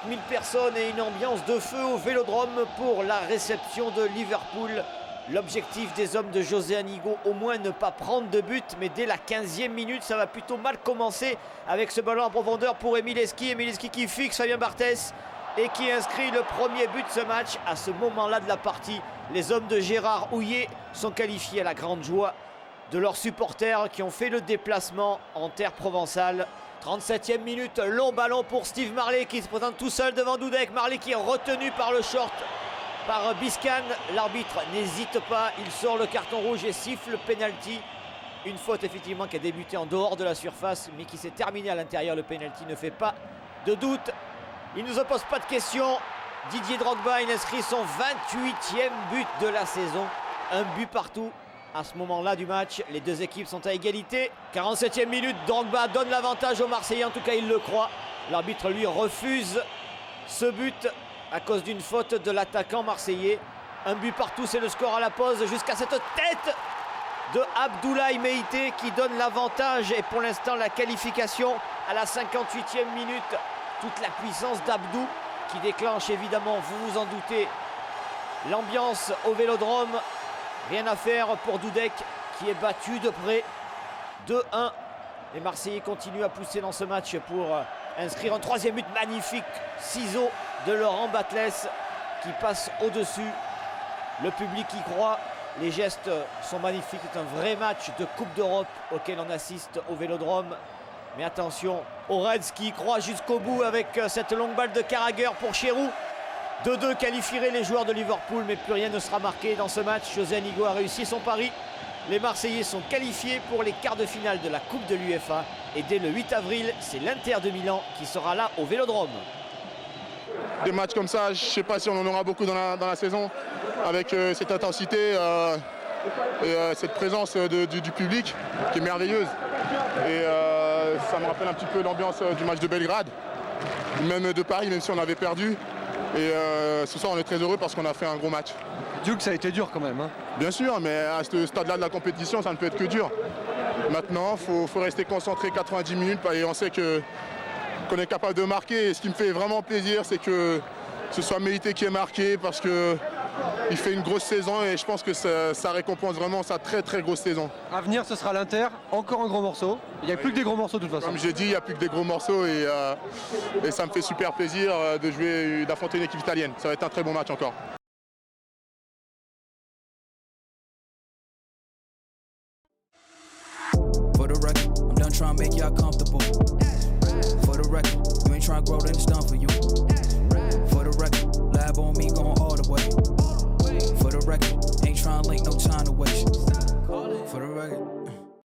000 personnes et une ambiance de feu au Vélodrome pour la réception de Liverpool. L'objectif des hommes de José Anigo, au moins ne pas prendre de but, mais dès la 15e minute, ça va plutôt mal commencer avec ce ballon en profondeur pour Emile Heskey. Emile Heskey qui fixe Fabien Barthez et qui inscrit le premier but de ce match. À ce moment-là de la partie, les hommes de Gérard Houllier sont qualifiés à la grande joie de leurs supporters qui ont fait le déplacement en terre provençale. 37e minute, long ballon pour Steve Marley qui se présente tout seul devant Dudek. Marley qui est retenu par le short par Biscan. L'arbitre n'hésite pas, il sort le carton rouge et siffle le penalty. Une faute effectivement qui a débuté en dehors de la surface mais qui s'est terminée à l'intérieur. Le penalty ne fait pas de doute. Il ne nous pose pas de questions. Didier Drogba inscrit son 28e but de la saison. Un but partout. À ce moment-là du match, les deux équipes sont à égalité. 47e minute, Drogba donne l'avantage aux Marseillais, en tout cas il le croit. L'arbitre lui refuse ce but à cause d'une faute de l'attaquant marseillais. Un but partout, c'est le score à la pause jusqu'à cette tête de Abdoulaye Meïté qui donne l'avantage et pour l'instant la qualification à la 58e minute. Toute la puissance d'Abdou qui déclenche évidemment, vous vous en doutez, l'ambiance au Vélodrome. Rien à faire pour Dudek qui est battu de près. 2-1. Les Marseillais continuent à pousser dans ce match pour inscrire un troisième but magnifique. Ciseau de Laurent Batles qui passe au-dessus. Le public y croit. Les gestes sont magnifiques. C'est un vrai match de Coupe d'Europe auquel on assiste au Vélodrome. Mais attention aux Reds qui y croient jusqu'au bout avec cette longue balle de Carragher pour Cherou. 2-2 qualifieraient les joueurs de Liverpool, mais plus rien ne sera marqué dans ce match. José Anigo a réussi son pari. Les Marseillais sont qualifiés pour les quarts de finale de la Coupe de l'UEFA. Et dès le 8 avril, c'est l'Inter de Milan qui sera là au Vélodrome. Des matchs comme ça, je ne sais pas si on en aura beaucoup dans la saison, avec cette intensité et cette présence du public qui est merveilleuse. Et ça me rappelle un petit peu l'ambiance du match de Belgrade, même de Paris, même si on avait perdu. Et ce soir, on est très heureux parce qu'on a fait un gros match. Duke, ça a été dur quand même. Hein. Bien sûr, mais à ce stade-là de la compétition, ça ne peut être que dur. Maintenant, il faut rester concentré 90 minutes et on sait qu'on est capable de marquer. Et ce qui me fait vraiment plaisir, c'est que ce soit Meïté qui est marqué parce qu'il fait une grosse saison et je pense que ça récompense vraiment sa très très grosse saison. À venir, ce sera l'Inter, encore un gros morceau. Il n'y a plus que des gros morceaux de toute façon. Comme j'ai dit, il n'y a plus que des gros morceaux et ça me fait super plaisir d'affronter une équipe italienne. Ça va être un très bon match encore. For the record, I'm done trying to make y'all comfortable. For the record, you ain't trying to grow, then it's done for you. For the record, lab on me going all the way. For the record, ain't trying to link, no time to waste. For the record.